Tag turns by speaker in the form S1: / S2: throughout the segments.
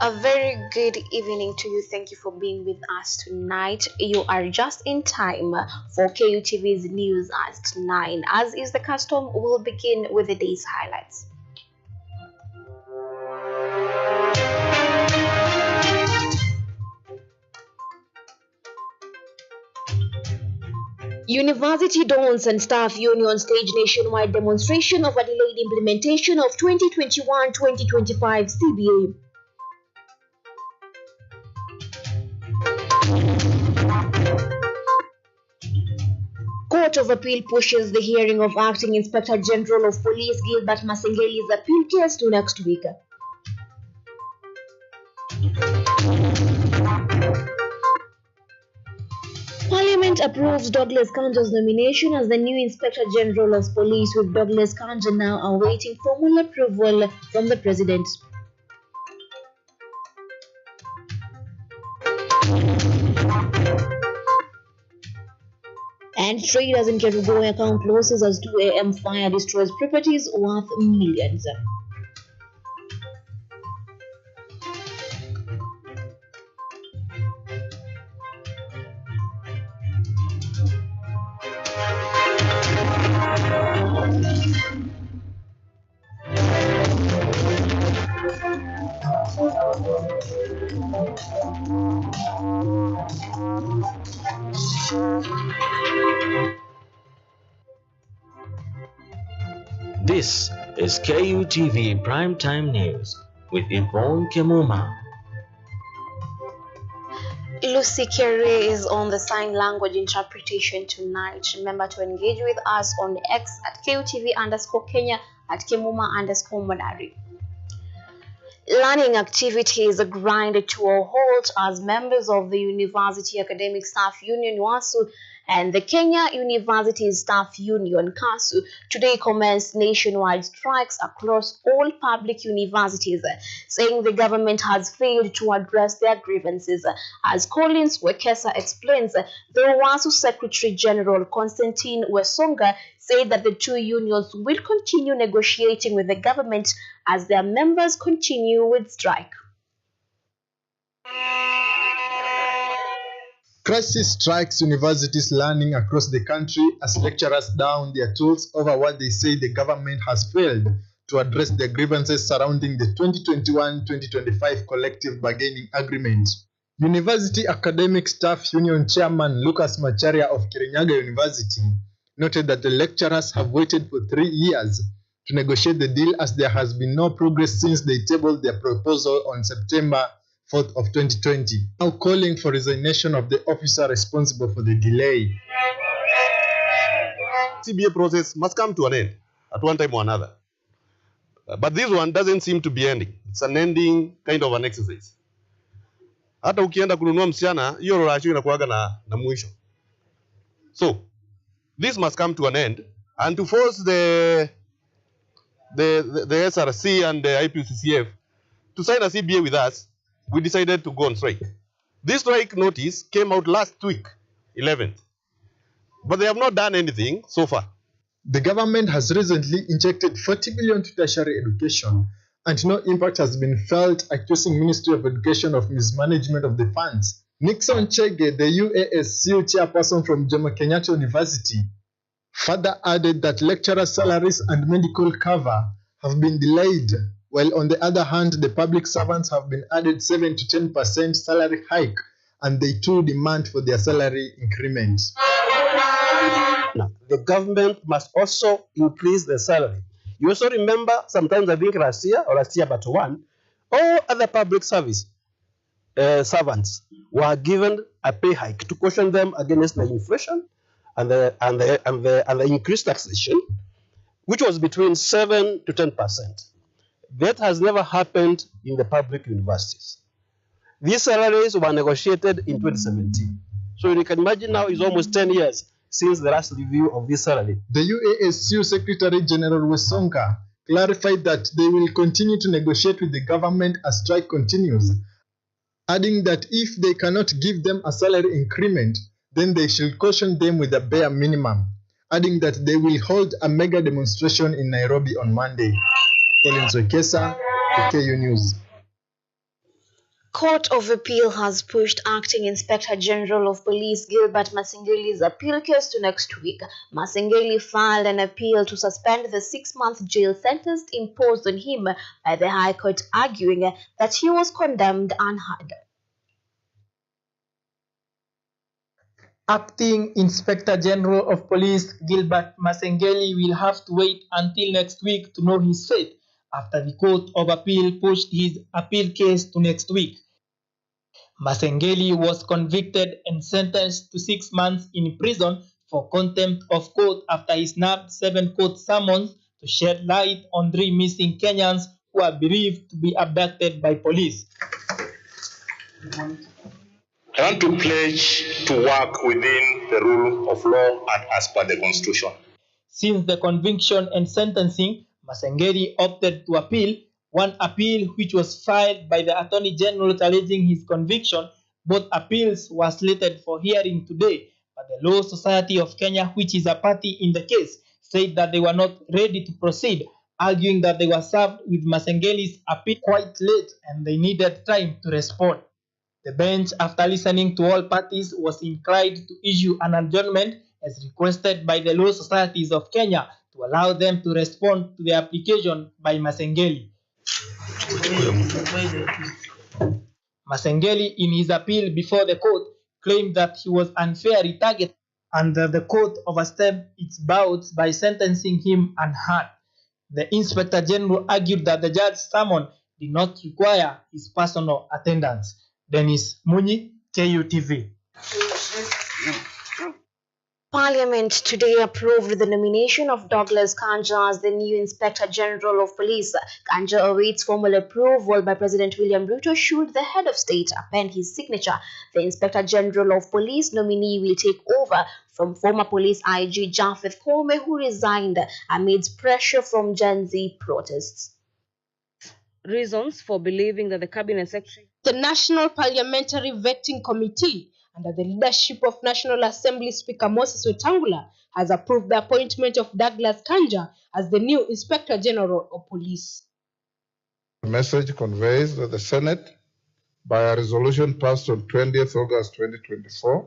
S1: A very good evening to you. Thank you for being with us tonight. You are just in time for KUTV's news at 9. As is the custom, we'll begin with the day's highlights. University dons and staff union stage nationwide demonstration over delayed implementation of 2021-2025 CBA. Court of Appeal pushes the hearing of Acting Inspector General of Police Gilbert Masengeli's appeal case to next week. Parliament approves Douglas Kanja's nomination as the new Inspector General of Police, with Douglas Kanja now awaiting formal approval from the President. And traders in Kerugoya account losses as 2 a.m. fire destroys properties worth millions.
S2: This is KUTV Primetime News with Yvonne Kemuma.
S1: Lucy Kerry is on the sign language interpretation tonight. Remember to engage with us on X at KUTV_Kenya, at Kemuma_Madari. Learning activities grind to a halt as members of the University Academic Staff Union (UASU) and the Kenya University Staff Union (KASU) today commenced nationwide strikes across all public universities, saying the government has failed to address their grievances. As Collins Wekesa explains, the UASU Secretary General Constantine Wesonga said that the two unions will continue negotiating with the government as their members continue with strike.
S3: Crisis strikes universities learning across the country as lecturers down their tools over what they say the government has failed to address their grievances surrounding the 2021-2025 collective bargaining agreement. University Academic Staff Union Chairman Lucas Macharia of Kirinyaga University noted that the lecturers have waited for 3 years to negotiate the deal, as there has been no progress since they tabled their proposal on September 4th of 2020, now calling for resignation of the officer responsible for the delay.
S4: CBA process must come to an end at one time or another. But this one doesn't seem to be ending. It's an ending kind of an exercise. Hata ukienda kununua msichana, hiyo rasho inakuaga na mwisho. So, this must come to an end, and to force the SRC and the IPCCF to sign a CBA with us, we decided to go on strike. This strike notice came out last week, 11th. But they have not done anything so far.
S3: The government has recently injected 40 billion to tertiary education, and no impact has been felt, accusing Ministry of Education of mismanagement of the funds. Nixon Chege, the UASU chairperson from Jomo Kenyatta University, further added that lecturer salaries and medical cover have been delayed, while on the other hand, the public servants have been added 7 to 10% salary hike, and they too demand for their salary increments.
S5: Now, the government must also increase the salary. You also remember, sometimes I think last year but one, all other public service servants were given a pay hike to caution them against the inflation and the increased taxation, which was between 7 to 10%. That has never happened in the public universities. These salaries were negotiated in 2017. So you can imagine now it's almost 10 years since the last review of this salary.
S3: The UASU Secretary General Wesonga clarified that they will continue to negotiate with the government as strike continues, adding that if they cannot give them a salary increment, then they shall caution them with a bare minimum, adding that they will hold a mega demonstration in Nairobi on Monday. Collins Wekesa, KU News.
S1: Court of Appeal has pushed Acting Inspector General of Police Gilbert Masengeli's appeal case to next week. Masengeli filed an appeal to suspend the 6-month jail sentence imposed on him by the High Court, arguing that he was condemned unheard.
S6: Acting Inspector General of Police Gilbert Masengeli will have to wait until next week to know his fate after the Court of Appeal pushed his appeal case to next week. Masengeli was convicted and sentenced to 6 months in prison for contempt of court after he snapped 7 court summons to shed light on 3 missing Kenyans who are believed to be abducted by police.
S7: I want to pledge to work within the rule of law and as per the Constitution.
S6: Since the conviction and sentencing, Masengeli opted to appeal. One appeal which was filed by the Attorney General challenging his conviction. Both appeals were slated for hearing today, but the Law Society of Kenya, which is a party in the case, said that they were not ready to proceed, arguing that they were served with Masengeli's appeal quite late and they needed time to respond. The bench, after listening to all parties, was inclined to issue an adjournment as requested by the Law Societies of Kenya to allow them to respond to the application by Masengeli. Masengeli, in his appeal before the court, claimed that he was unfairly targeted and that the court overstepped its bounds by sentencing him unheard. The Inspector General argued that the judge's summon did not require his personal attendance. Dennis Munyi, KUTV.
S1: Parliament today approved the nomination of Douglas Kanja as the new Inspector General of Police. Kanja awaits formal approval by President William Ruto should the head of state append his signature. The Inspector General of Police nominee will take over from former police IG Japheth Koome, who resigned amidst pressure from Gen Z protests.
S8: Reasons for believing that the Cabinet Secretary,
S9: the National Parliamentary Vetting Committee, under the leadership of National Assembly Speaker Moses Wetangula, has approved the appointment of Douglas Kanja as the new Inspector General of Police.
S10: The message conveys that the Senate, by a resolution passed on 20th August 2024,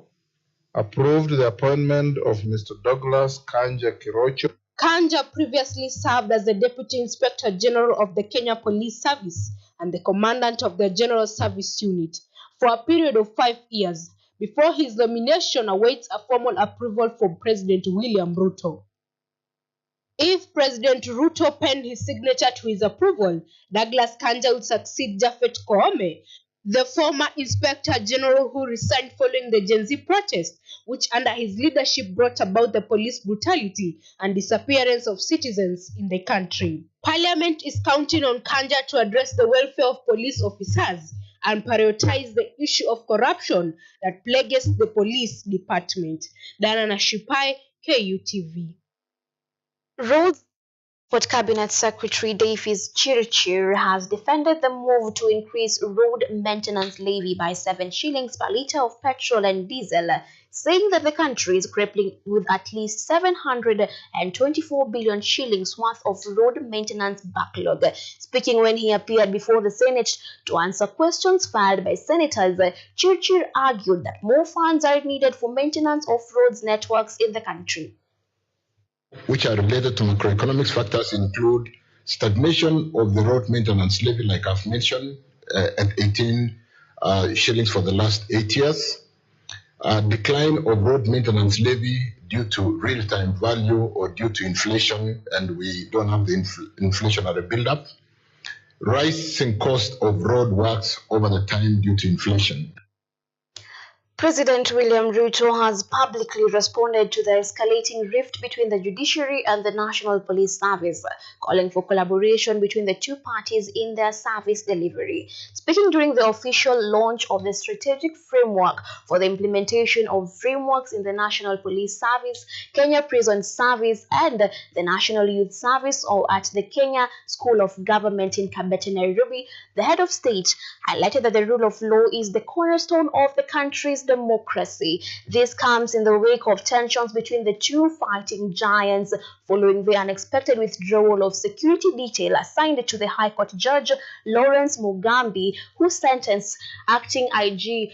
S10: approved the appointment of Mr. Douglas Kanja Kirocho.
S9: Kanja previously served as the Deputy Inspector General of the Kenya Police Service and the Commandant of the General Service Unit for a period of 5 years, before his nomination awaits a formal approval from President William Ruto. If President Ruto penned his signature to his approval, Douglas Kanja will succeed Japheth Koome, the former Inspector General who resigned following the Gen Z protest, which under his leadership brought about the police brutality and disappearance of citizens in the country. Parliament is counting on Kanja to address the welfare of police officers and prioritize the issue of corruption that plagues the police department. Dana Nashipai, KUTV.
S1: Roads Port Cabinet Secretary Davis Chirchir has defended the move to increase road maintenance levy by 7 shillings per litre of petrol and diesel, saying that the country is grappling with at least 724 billion shillings worth of road maintenance backlog. Speaking when he appeared before the Senate to answer questions filed by senators, Chirchir argued that more funds are needed for maintenance of roads networks in the country,
S10: which are related to macroeconomic factors include stagnation of the road maintenance levy, like I've mentioned, at 18 shillings for the last 8 years, decline of road maintenance levy due to real-time value or due to inflation, and we don't have the inflationary build-up, rising cost of road works over the time due to inflation.
S1: President William Ruto has publicly responded to the escalating rift between the judiciary and the National Police Service, calling for collaboration between the two parties in their service delivery. Speaking during the official launch of the strategic framework for the implementation of frameworks in the National Police Service, Kenya Prison Service, and the National Youth Service, or at the Kenya School of Government in Kabete, Nairobi, the head of state highlighted that the rule of law is the cornerstone of the country's democracy. This comes in the wake of tensions between the two fighting giants following the unexpected withdrawal of security detail assigned to the High Court Judge Lawrence Mugambi, who sentenced acting IG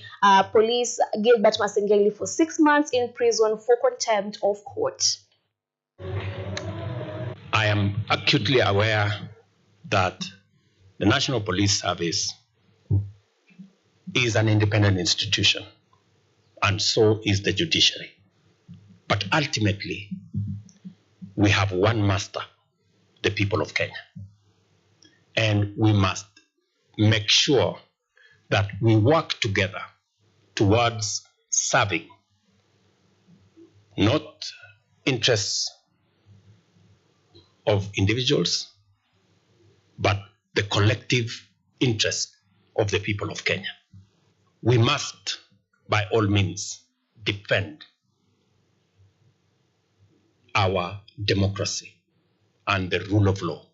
S1: Police Gilbert Masengeli for 6 months in prison for contempt of court.
S11: I am acutely aware that the National Police Service is an independent institution, and so is the judiciary. But ultimately, we have one master, the people of Kenya. And we must make sure that we work together towards serving not interests of individuals, but the collective interest of the people of Kenya. We must, by all means, defend our democracy and the rule of law.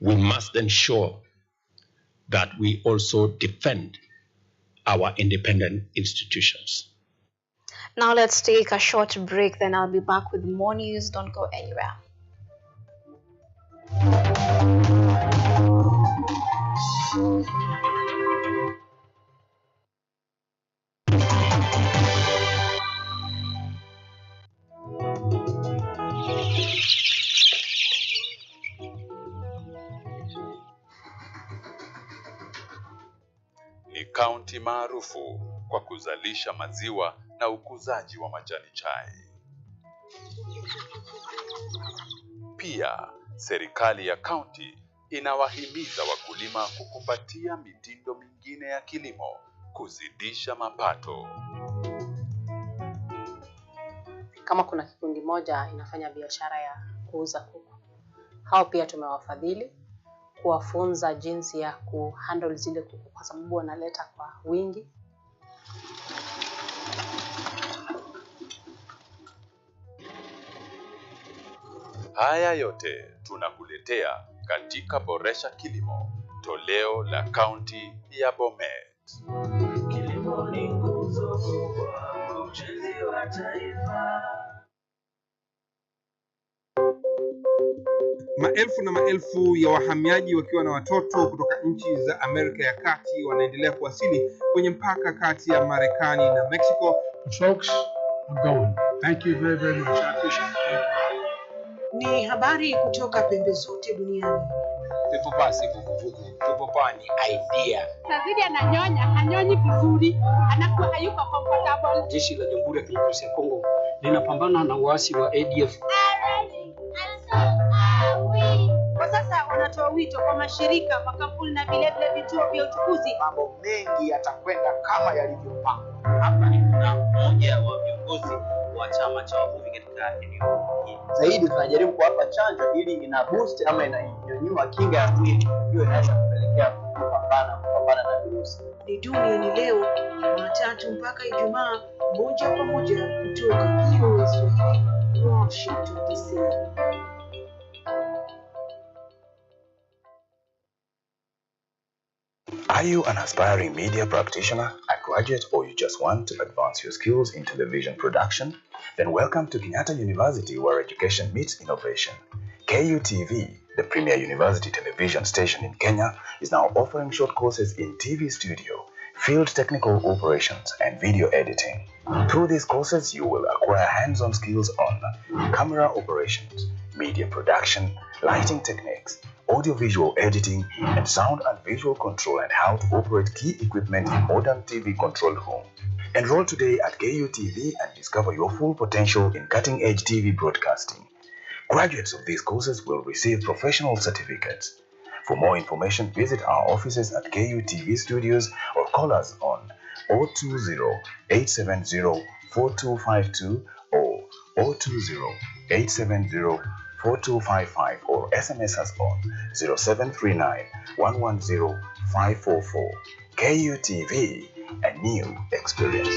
S11: We must ensure that we also defend our independent institutions.
S1: Now let's take a short break, then I'll be back with more news. Don't go anywhere.
S12: Ni kaunti maarufu kwa kuzalisha maziwa na ukuzaji wa majani chai. Pia, serikali ya kaunti inawahimiza wakulima kukumbatia mitindo mingine ya kilimo kuzidisha mapato.
S13: Kama kuna kikundi moja inafanya biashara ya kuuza kuku, hao pia tumewafadhili kuwafunza jinsi ya kuhandle zile kuku kwa sababu wanaleta kwa wingi.
S12: Haya yote tunakuletea katika Boresha Kilimo, toleo la kaunti ya Bomet.
S14: Kilimo ni nguzo kwa ujenzi wa taifa.
S15: Maelfu na maelfu ya wahamiaji wakiwa na watoto kutoka nchi za Amerika ya Kati wanaendelea kuwasili kwenye mpaka kati ya Marekani na Mexico.
S16: The folks are going. Thank you very, very much. I appreciate it.
S17: Ni habari kutoka pembe zote duniani.
S18: Pepo pasi vuguvugu, pepo pani idea.
S19: Tazidi ananyonya, hanyonyi vizuri, anakuwa hayuko comfortable.
S18: Jeshi la Jamhuri ya Kidemokrasia ya Kongo linapambana na waasi wa ADF.
S17: Kwa sasa wanatoa wito kwa mashirika, makampuni na vile vituo vya uchukuzi.
S20: Mambo mengi yatakwenda kama yalivyopangwa.
S21: Hapa ni kuna mmoja wa viongozi wa chama cha wavuvi katika eneo hili.
S22: Zaidi tunajaribu kuwapa chanjo ili ina boost ama inanyanyua kinga ya mwili, hiyo inaweza kupelekea kupambana na virusi.
S17: Ni duniani leo, Jumatatu mpaka Ijumaa, moja kwa moja kutoka Washington DC.
S23: Are you an aspiring media practitioner, a graduate, or you just want to advance your skills in television production? Then welcome to Kenyatta University, where education meets innovation. KUTV, the premier university television station in Kenya, is now offering short courses in TV studio, field technical operations, and video editing. Through these courses, you will acquire hands-on skills on camera operations, media production, lighting techniques, audio-visual editing, and sound and visual control, and how to operate key equipment in modern TV control room. Enroll today at KUTV and discover your full potential in cutting-edge TV broadcasting. Graduates of these courses will receive professional certificates. For more information, visit our offices at KUTV Studios or call us on 020-870-4252 or 020-870-4255 or SMS us on 0739-110-544. KUTV, a new experience.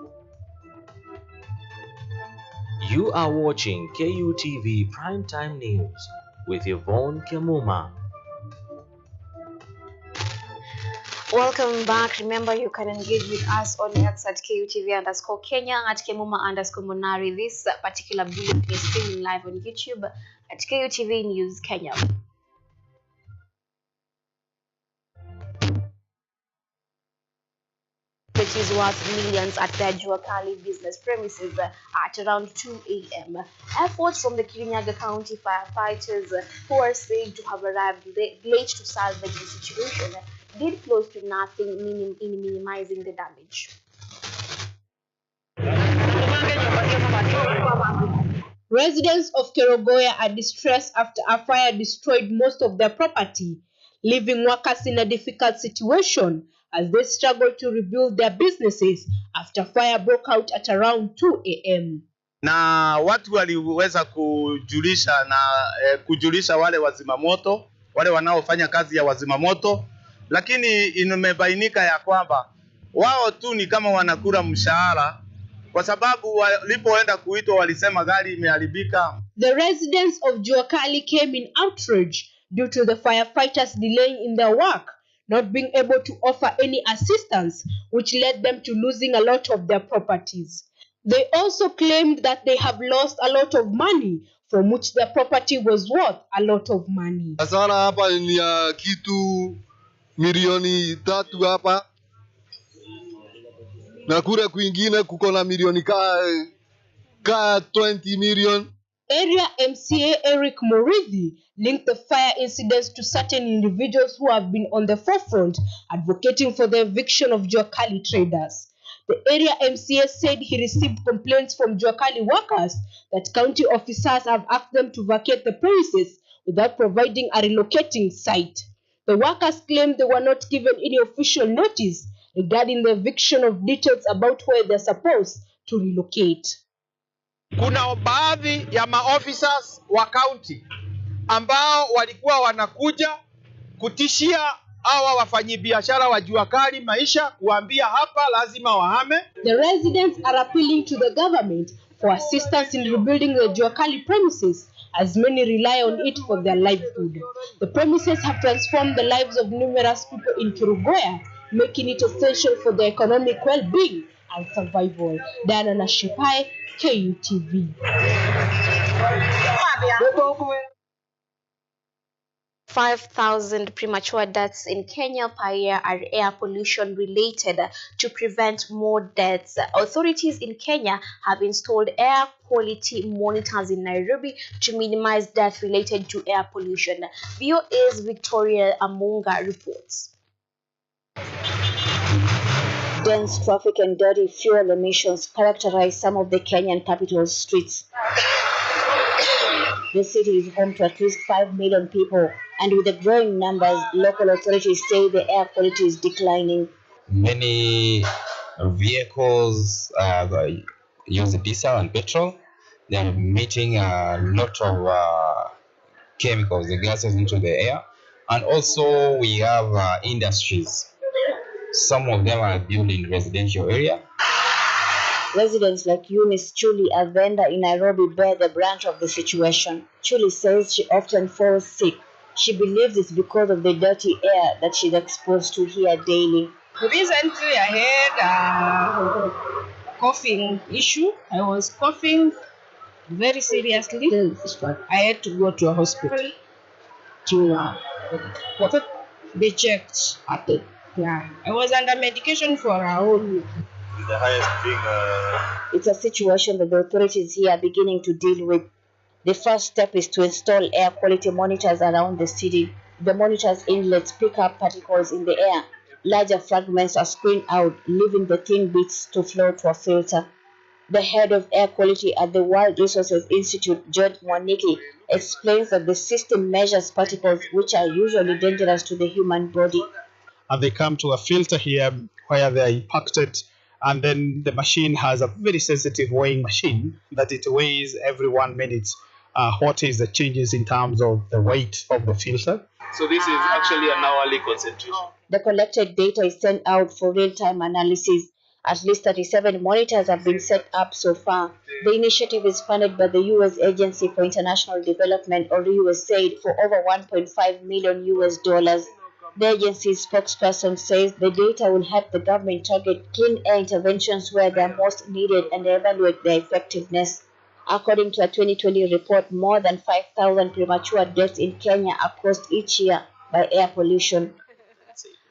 S14: Ni
S2: are watching KUTV Primetime News with Yvonne Kemuma.
S1: Welcome back. Remember, you can engage with us on X at KUTV_Kenya, at Kemuma_Monari. This particular bulletin is streaming live on YouTube at KUTV News Kenya. It is worth millions at their Juakali business premises at around 2 a.m. Efforts from the Kirinyaga County firefighters, who are said to have arrived late to salvage the situation, did close to nothing in minimizing the damage.
S9: Residents of Kerogoya are distressed after a fire destroyed most of their property, leaving workers in a difficult situation as they struggle to rebuild their businesses after fire broke out at around 2 a.m.
S4: Na watu waliweza kujulisha wale wazimamoto, wale wanaofanya kazi ya wazimamoto, lakini imebainika ya kwamba wao tu ni kama wanakula mshahara, kwa sababu walipoenda kuitwa walisema gari imeharibika.
S9: The residents of Juakali came in outrage due to the firefighters delaying in their work, not being able to offer any assistance, which led them to losing a lot of their properties. They also claimed that they have lost a lot of money, from which their property was worth a lot of money.
S5: Hasara hapa ni ya kitu milioni 3 hapa. Na kule kwingine kuko na milioni ka 20 million.
S9: Area MCA Eric Morithi linked the fire incidents to certain individuals who have been on the forefront advocating for the eviction of Juakali traders. The area MCA said he received complaints from Juakali workers that county officers have asked them to vacate the premises without providing a relocating site. The workers claimed they were not given any official notice regarding the eviction of details about where they're supposed to relocate.
S4: Kuna baadhi ya maofficers wa county ambao walikuwa wanakuja kutishia hawa wafanyibiashara wa Juakali maisha, kuambia hapa lazima wahame.
S9: The residents are appealing to the government for assistance in rebuilding the Juakali premises, as many rely on it for their livelihood. The premises have transformed the lives of numerous people in Kerugoya, making it essential for their economic well-being and survival. Diana Nashipai, KUTV.
S1: 5,000 premature deaths in Kenya per year are air pollution related. To prevent more deaths, authorities in Kenya have installed air quality monitors in Nairobi to minimize death related to air pollution. VOA's Victoria Amunga reports. Dense traffic and dirty fuel emissions characterize some of the Kenyan capital streets. The city is home to at least 5 million people, and with the growing numbers, local authorities say the air quality is declining.
S24: Many vehicles use diesel and petrol. They are emitting a lot of chemicals, the gases into the air. And also we have industries. Some of them are built in residential area.
S1: Residents like Eunice Chuli, a vendor in Nairobi, bear the brunt of the situation. Chuli says she often falls sick. She believes it's because of the dirty air that she's exposed to here daily.
S25: Recently, I had a coughing issue. I was coughing very seriously. I had to go to a hospital to be checked. Yeah, I was under medication for a whole week.
S26: The highest being
S1: It's a situation that the authorities here are beginning to deal with. The first step is to install air quality monitors around the city. The monitors' inlets pick up particles in the air. Larger fragments are screened out, leaving the thin bits to flow to a filter. The head of air quality at the World Resources Institute, George Mwaniki, explains that the system measures particles which are usually dangerous to the human body.
S27: And they come to a filter here where they are impacted, and then the machine has a very sensitive weighing machine that it weighs every 1 minute what is the changes in terms of the weight of the filter.
S26: So this is actually an hourly concentration.
S1: The collected data is sent out for real-time analysis. At least 37 monitors have been set up so far. The initiative is funded by the U.S. Agency for International Development, or USAID, for over $1.5 million. The agency's spokesperson says the data will help the government target clean air interventions where they are most needed and evaluate their effectiveness. According to a 2020 report, more than 5,000 premature deaths in Kenya are caused each year by air pollution.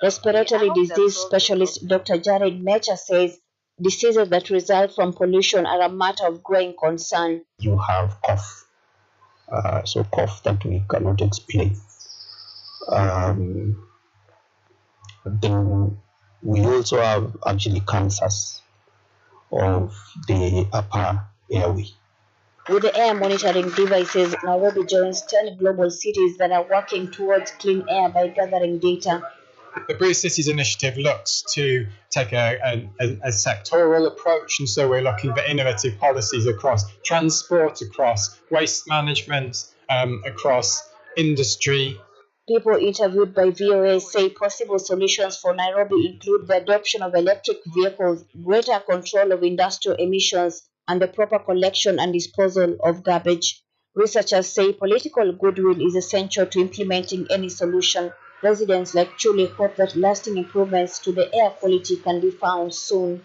S1: Respiratory disease specialist Dr. Jared Mecha says diseases that result from pollution are a matter of growing concern.
S18: You have cough, so cough that we cannot explain. Then we also have actually cancers of the upper airway.
S1: With the air monitoring devices, Nairobi joins 10 global cities that are working towards clean air by gathering data.
S27: The Breathe Cities initiative looks to take a sectoral approach, and so we're looking for innovative policies across transport, across waste management, across industry.
S1: People interviewed by VOA say possible solutions for Nairobi include the adoption of electric vehicles, greater control of industrial emissions, and the proper collection and disposal of garbage. Researchers say political goodwill is essential to implementing any solution. Residents like Chuli hope that lasting improvements to the air quality can be found soon.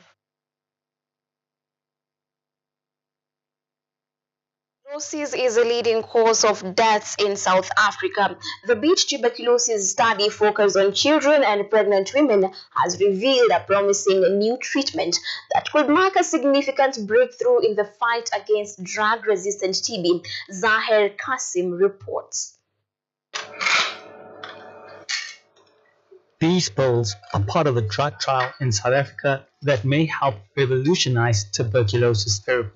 S1: Tuberculosis is a leading cause of deaths in South Africa. The Beach Tuberculosis study focused on children and pregnant women has revealed a promising new treatment that could mark a significant breakthrough in the fight against drug-resistant TB. Zahir Kasim reports.
S3: These pills are part of a drug trial in South Africa that may help revolutionize tuberculosis therapy.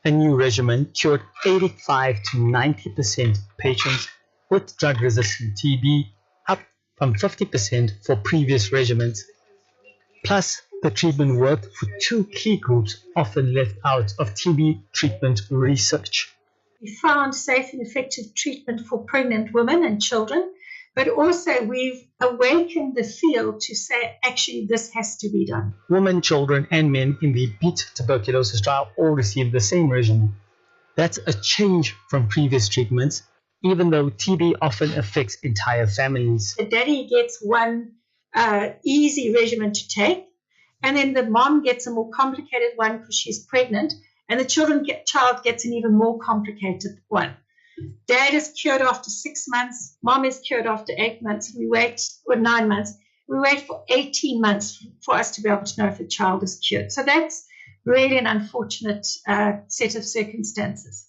S3: A new regimen cured 85 to 90% of patients with drug-resistant TB, up from 50% for previous regimens. Plus, the treatment worked for two key groups often left out of TB treatment research.
S6: We found safe and effective treatment for pregnant women and children, but also we've awakened the field to say, actually, this has to be done.
S3: Women, children, and men in the Beat tuberculosis trial all received the same regimen. That's a change from previous treatments, even though TB often affects entire families.
S6: The daddy gets one easy regimen to take, and then the mom gets a more complicated one because she's pregnant, and the child gets an even more complicated one. Dad is cured after 6 months. Mom is cured after 8 months. We wait for 9 months. We wait for 18 months for us to be able to know if the child is cured. So that's really an unfortunate set of circumstances.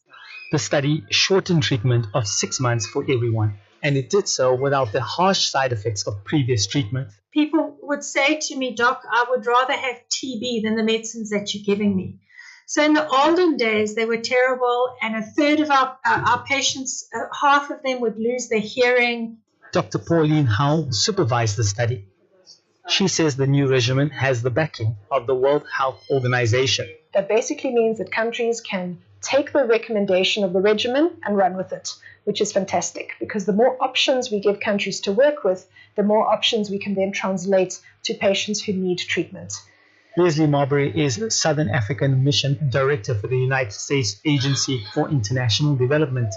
S3: The study shortened treatment of 6 months for everyone, and it did so without the harsh side effects of previous treatment.
S6: People would say to me, Doc, I would rather have TB than the medicines that you're giving me. So in the olden days, they were terrible, and a third of our patients, half of them would lose their hearing.
S3: Dr. Pauline Howe supervised the study. She says the new regimen has the backing of the World Health Organization.
S7: That basically means that countries can take the recommendation of the regimen and run with it, which is fantastic, because the more options we give countries to work with, the more options we can then translate to patients who need treatment.
S3: Leslie Marbury is Southern African Mission Director for the United States Agency for International Development.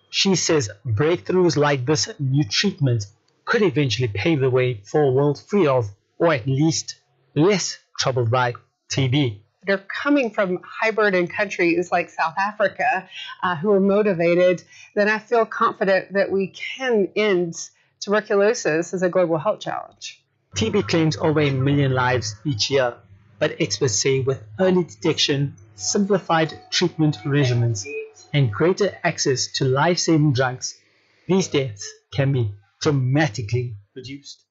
S3: She says breakthroughs like this new treatment could eventually pave the way for a world free of, or at least less troubled by, TB.
S8: They're coming from high-burden countries like South Africa who are motivated, then I feel confident that we can end tuberculosis as a global health challenge.
S3: TB claims over 1 million lives each year, but experts say with early detection, simplified treatment regimens, and greater access to life-saving drugs, these deaths can be dramatically reduced.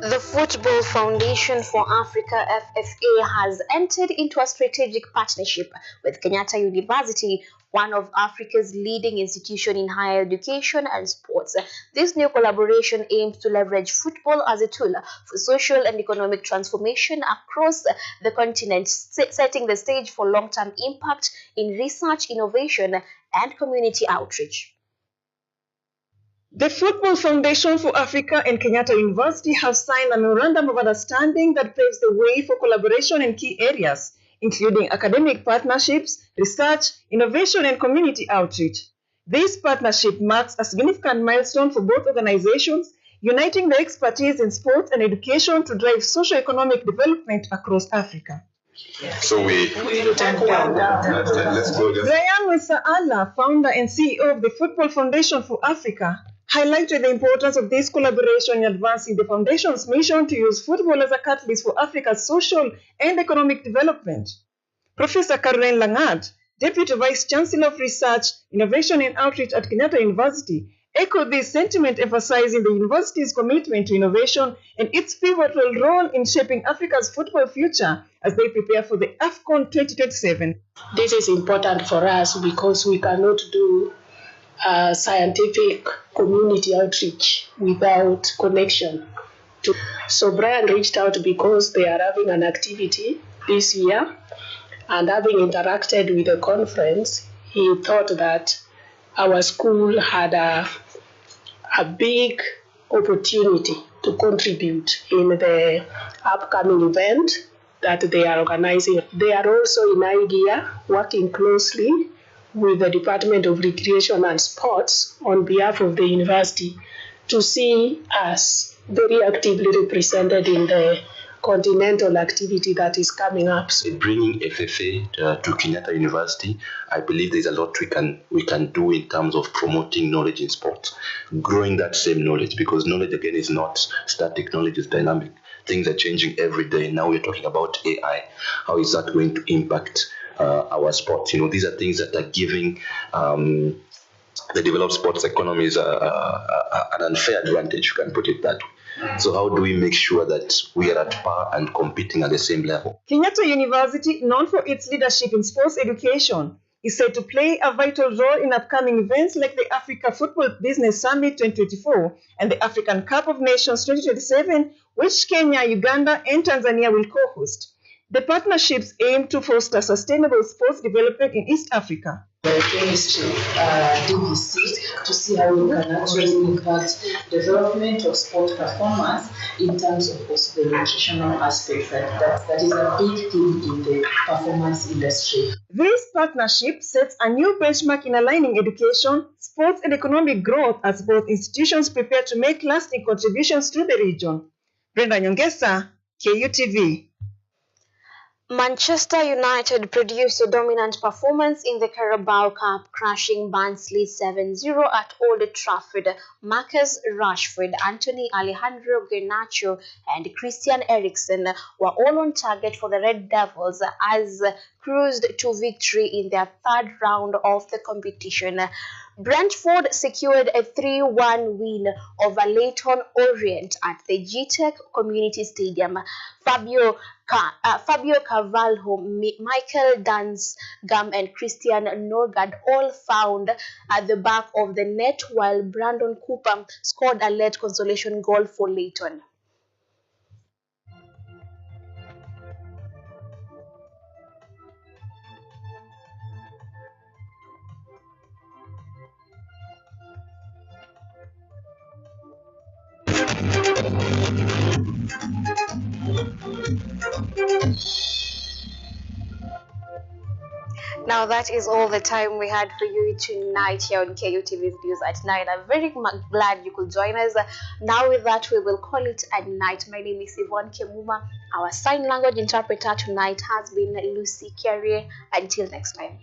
S1: The Football Foundation for Africa, FFA, has entered into a strategic partnership with Kenyatta University one of Africa's leading institutions in higher education and sports. This new collaboration aims to leverage football as a tool for social and economic transformation across the continent, setting the stage for long-term impact in research, innovation, and community outreach.
S10: The Football Foundation for Africa and Kenyatta University have signed a memorandum of understanding that paves the way for collaboration in key areas, including academic partnerships, research, innovation, and community outreach. This partnership marks a significant milestone for both organizations, uniting their expertise in sports and education to drive socio-economic development across Africa.
S23: So let's go.
S10: Brian Wesa-Allah, founder and CEO of the Football Foundation for Africa, highlighted the importance of this collaboration in advancing the foundation's mission to use football as a catalyst for Africa's social and economic development. Professor Caroline Langard, Deputy Vice Chancellor of Research, Innovation and Outreach at Kenyatta University, echoed this sentiment, emphasizing the university's commitment to innovation and its pivotal role in shaping Africa's football future as they prepare for the AFCON 2027.
S11: This is important for us because we cannot do scientific community outreach without connection. So Brian reached out because they are having an activity this year, and having interacted with the conference, he thought that our school had a big opportunity to contribute in the upcoming event that they are organizing. They are also in IGEA working closely with the Department of Recreation and Sports on behalf of the university to see us very actively represented in the continental activity that is coming up.
S23: Bringing FFA to Kenyatta University, I believe there's a lot we can do in terms of promoting knowledge in sports, growing that same knowledge, because knowledge again is not static, knowledge is dynamic. Things are changing every day. Now we're talking about AI. How is that going to impact our sports? These are things that are giving the developed sports economies an unfair advantage, you can put it that way. So how do we make sure that we are at par and competing at the same level?
S10: Kenyatta University, known for its leadership in sports education, is said to play a vital role in upcoming events like the Africa Football Business Summit 2024 and the African Cup of Nations 2027, which Kenya, Uganda, and Tanzania will co-host. The partnerships aim to foster sustainable sports development in East Africa.
S12: The chemistry DVC to see how we can actually impact development of sport performance in terms of also the nutritional aspect. That is a big thing in the performance industry.
S10: This partnership sets a new benchmark in aligning education, sports, and economic growth as both institutions prepare to make lasting contributions to the region. Brenda Nyongesa, KUTV.
S1: Manchester United produced a dominant performance in the Carabao Cup, crushing Barnsley 7-0 at Old Trafford. Marcus Rashford, Anthony Alejandro Garnacho, and Christian Eriksen were all on target for the Red Devils as cruised to victory in their third round of the competition. Brentford secured a 3-1 win over Leyton Orient at the GTEC Community Stadium. Fabio Carvalho, Michael Dansgam, and Christian Norgard all found at the back of the net, while Brandon Cooper scored a late consolation goal for Leyton. Now that is all the time we had for you tonight here on KUTV's News at 9. I'm very glad you could join us. Now with that, we will call it a night. My name is Yvonne Kemuma. Our sign language interpreter tonight has been Lucy Carrier. Until next time.